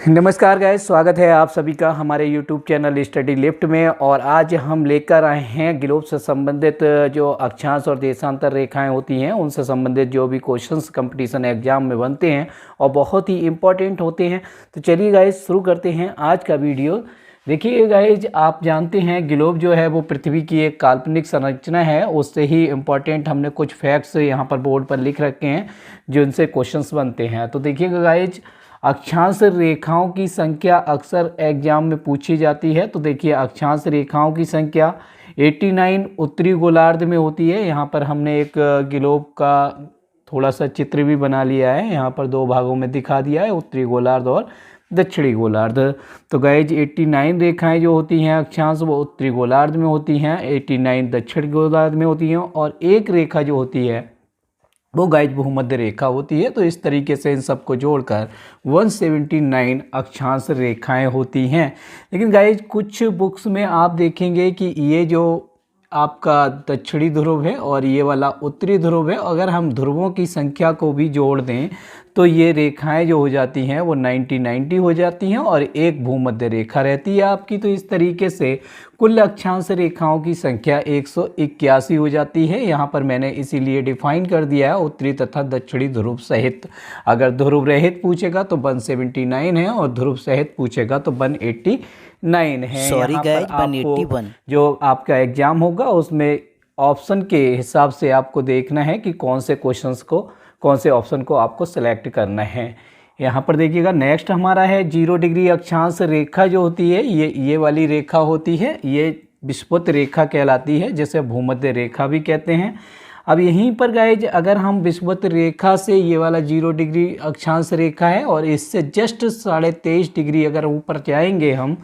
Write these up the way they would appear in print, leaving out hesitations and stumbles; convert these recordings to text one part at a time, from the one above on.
नमस्कार गाइस, स्वागत है आप सभी का हमारे YouTube चैनल स्टडी लिफ्ट में। और आज हम लेकर आए हैं ग्लोब से संबंधित जो अक्षांश और देशांतर रेखाएं होती हैं उनसे संबंधित जो भी क्वेश्चंस कंपटीशन एग्जाम में बनते हैं और बहुत ही इम्पोर्टेंट होते हैं। तो चलिए गाइस शुरू करते हैं आज का वीडियो। देखिए गाइज, आप जानते हैं ग्लोब जो है वो पृथ्वी की एक काल्पनिक संरचना है। उससे ही इम्पोर्टेंट हमने कुछ फैक्ट्स यहाँ पर बोर्ड पर लिख रखे हैं जिनसे क्वेश्चंस बनते हैं। तो देखिएगा गाइज, अक्षांश रेखाओं की संख्या अक्सर एग्जाम में पूछी जाती है। तो देखिए, अक्षांश रेखाओं की संख्या 89 उत्तरी गोलार्ध में होती है। यहाँ पर हमने एक ग्लोब का थोड़ा सा चित्र भी बना लिया है, यहाँ पर दो भागों में दिखा दिया है, उत्तरी गोलार्ध और दक्षिणी गोलार्ध। तो गाइज 89 रेखाएं जो होती हैं अक्षांश वो उत्तरी गोलार्ध में होती हैं, 89 दक्षिण गोलार्ध में होती हैं, और एक रेखा जो होती है वो गाइज भूमध्य रेखा होती है। तो इस तरीके से इन सबको जोड़कर 179 अक्षांश रेखाएं होती हैं। लेकिन गाइज कुछ बुक्स में आप देखेंगे कि ये जो आपका दक्षिणी ध्रुव है और ये वाला उत्तरी ध्रुव है, अगर हम ध्रुवों की संख्या को भी जोड़ दें तो ये रेखाएं जो हो जाती हैं वो 90-90 हो जाती हैं और एक भूमध्य रेखा रहती है आपकी। तो इस तरीके से कुल अक्षांश रेखाओं की संख्या 181 हो जाती है। यहाँ पर मैंने इसीलिए डिफाइन कर दिया है उत्तरी तथा दक्षिणी ध्रुव सहित। अगर ध्रुव रहित पूछेगा तो 179 है और ध्रुव सहित पूछेगा तो 189 है। सॉरी गाइस, 181 जो आपका एग्जाम होगा उसमें ऑप्शन के हिसाब से आपको देखना है कि कौन से ऑप्शन को आपको सेलेक्ट करना है। यहाँ पर देखिएगा, नेक्स्ट हमारा है 0 डिग्री अक्षांश रेखा जो होती है, ये वाली रेखा होती है, ये विषुवत रेखा कहलाती है, जिसे भूमध्य रेखा भी कहते हैं। अब यहीं पर गाइज, अगर हम विषुवत रेखा से, ये वाला 0 डिग्री अक्षांश रेखा है और इससे जस्ट 23.5 डिग्री अगर ऊपर जाएंगे हम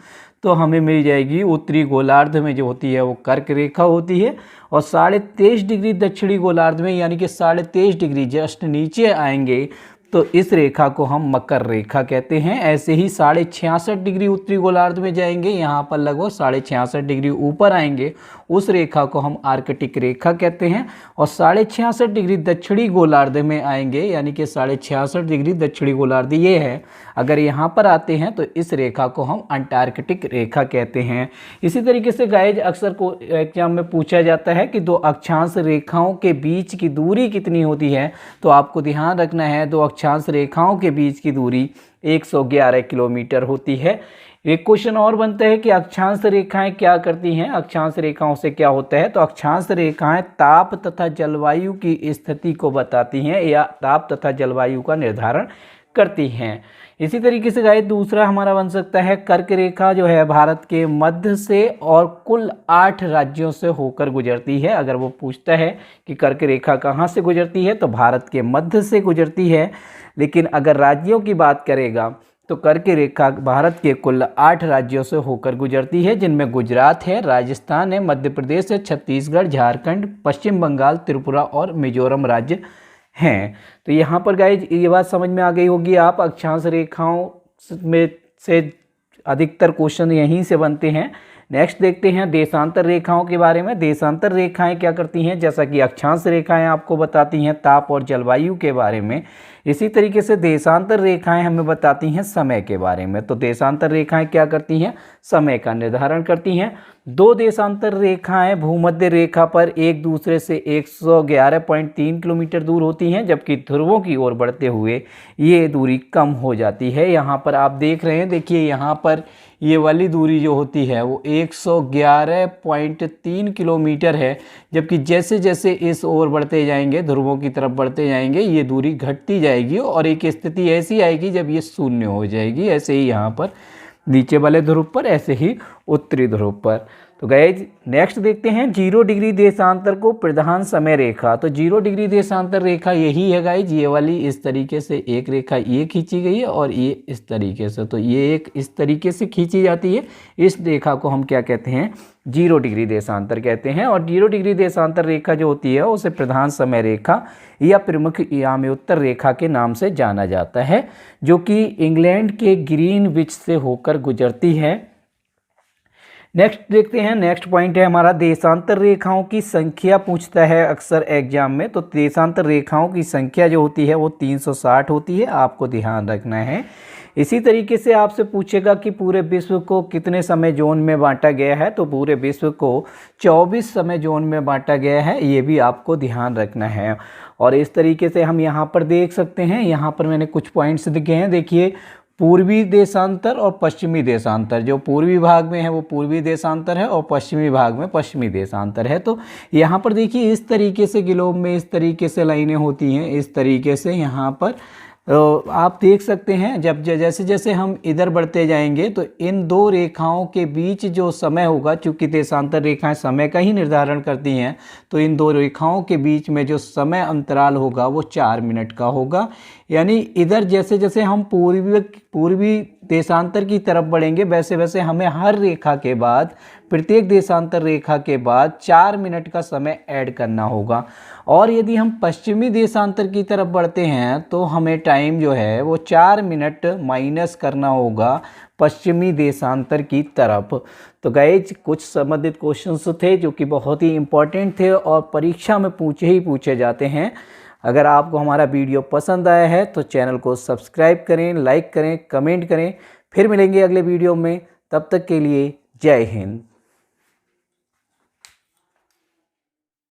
तो हमें मिल जाएगी उत्तरी गोलार्ध में जो होती है वो कर्क रेखा होती है, और 23.5 डिग्री दक्षिणी गोलार्ध में यानी कि 23.5 डिग्री जस्ट नीचे आएंगे तो इस रेखा को हम मकर रेखा कहते हैं। ऐसे ही 66.5 डिग्री उत्तरी गोलार्ध में जाएंगे, यहाँ पर लगभग 66.5 डिग्री ऊपर आएंगे, उस रेखा को हम आर्कटिक रेखा कहते हैं। और 66.5 डिग्री दक्षिणी गोलार्ध में आएंगे यानी कि 66.5 डिग्री दक्षिणी गोलार्ध ये है, अगर यहाँ पर आते हैं तो इस रेखा को हम अंटार्कटिक रेखा कहते हैं। इसी तरीके से गाइज अक्सर को एग्जाम में पूछा जाता है कि दो अक्षांश रेखाओं के बीच की दूरी कितनी होती है। तो आपको ध्यान रखना है, दो अक्षांश रेखाओं के बीच की दूरी 111 किलोमीटर होती है। एक क्वेश्चन और बनता है कि अक्षांश रेखाएं क्या करती हैं, अक्षांश रेखाओं से क्या होता है। तो अक्षांश रेखाएं ताप तथा जलवायु की स्थिति को बताती हैं या ताप तथा जलवायु का निर्धारण करती हैं। इसी तरीके से गाइस दूसरा हमारा बन सकता है कर्क रेखा, जो है भारत के मध्य से और कुल 8 राज्यों से होकर गुजरती है। अगर वो पूछता है कि कर्क रेखा कहाँ से गुजरती है तो भारत के मध्य से गुजरती है। लेकिन अगर राज्यों की बात करेगा तो कर्क रेखा भारत के कुल 8 राज्यों से होकर गुजरती है, जिनमें गुजरात है, राजस्थान है, मध्य प्रदेश है, छत्तीसगढ़, झारखंड, पश्चिम बंगाल, त्रिपुरा और मिजोरम राज्य हैं। तो यहाँ पर गाइज ये बात समझ में आ गई होगी आप, अक्षांश रेखाओं में से अधिकतर क्वेश्चन यहीं से बनते हैं। नेक्स्ट देखते हैं देशांतर रेखाओं के बारे में। देशांतर रेखाएं क्या करती हैं, जैसा कि अक्षांश रेखाएं आपको बताती हैं ताप और जलवायु के बारे में, इसी तरीके से देशांतर रेखाएं हमें बताती हैं समय के बारे में। तो देशांतर रेखाएं क्या करती हैं, समय का निर्धारण करती हैं। दो देशांतर रेखाएं भूमध्य रेखा पर एक दूसरे से 111.3 किलोमीटर दूर होती हैं, जबकि ध्रुवों की ओर बढ़ते हुए ये दूरी कम हो जाती है। यहाँ पर आप देख रहे हैं, देखिए यहाँ पर ये वाली दूरी जो होती है वो 111.3 किलोमीटर है, जबकि जैसे जैसे इस ओर बढ़ते जाएंगे, ध्रुवों की तरफ बढ़ते जाएंगे, ये दूरी घटती जाएगी और एक स्थिति ऐसी आएगी जब ये शून्य हो जाएगी। ऐसे ही यहाँ पर नीचे वाले ध्रुव पर, ऐसे ही उत्तरी ध्रुव पर। तो गाइज नेक्स्ट देखते हैं 0 डिग्री देशांतर को प्रधान समय रेखा। तो 0 डिग्री देशांतर रेखा यही है गाइज, ये वाली इस तरीके से एक रेखा ये खींची गई है और ये इस तरीके से, तो ये एक इस तरीके से खींची जाती है। इस रेखा को हम क्या कहते हैं, 0 डिग्री देशांतर कहते हैं। और 0 डिग्री देशांतर रेखा जो होती है उसे प्रधान समय रेखा या प्रमुख याम्योत्तर रेखा के नाम से जाना जाता है, जो कि इंग्लैंड के ग्रीनविच से होकर गुजरती है। नेक्स्ट देखते हैं, नेक्स्ट पॉइंट है हमारा देशांतर रेखाओं की संख्या पूछता है अक्सर एग्जाम में। तो देशांतर रेखाओं की संख्या जो होती है वो 360 होती है, आपको ध्यान रखना है। इसी तरीके से आपसे पूछेगा कि पूरे विश्व को कितने समय जोन में बांटा गया है, तो पूरे विश्व को 24 समय जोन में बांटा गया है, ये भी आपको ध्यान रखना है। और इस तरीके से हम यहाँ पर देख सकते हैं, यहाँ पर मैंने कुछ पॉइंट्स लिखे हैं, देखिए पूर्वी देशांतर और पश्चिमी देशांतर। जो पूर्वी भाग में है वो पूर्वी देशांतर है और पश्चिमी भाग में पश्चिमी देशांतर है। तो यहाँ पर देखिए इस तरीके से ग्लोब में इस तरीके से लाइनें होती हैं, इस तरीके से यहाँ पर आप देख सकते हैं। जब जैसे जैसे हम इधर बढ़ते जाएंगे तो इन दो रेखाओं के बीच जो समय होगा, चूंकि देशांतर रेखाएं समय का ही निर्धारण करती हैं, तो इन दो रेखाओं के बीच में जो समय अंतराल होगा वो 4 मिनट का होगा। यानी इधर जैसे जैसे हम पूर्वी देशांतर की तरफ बढ़ेंगे वैसे वैसे हमें हर रेखा के बाद, प्रत्येक देशांतर रेखा के बाद 4 मिनट का समय ऐड करना होगा। और यदि हम पश्चिमी देशांतर की तरफ बढ़ते हैं तो हमें टाइम जो है वो 4 मिनट माइनस करना होगा पश्चिमी देशांतर की तरफ। तो गाइज कुछ संबंधित क्वेश्चंस थे जो कि बहुत ही इंपॉर्टेंट थे और परीक्षा में पूछे जाते हैं। अगर आपको हमारा वीडियो पसंद आया है तो चैनल को सब्सक्राइब करें, लाइक करें, कमेंट करें। फिर मिलेंगे अगले वीडियो में, तब तक के लिए जय हिंद।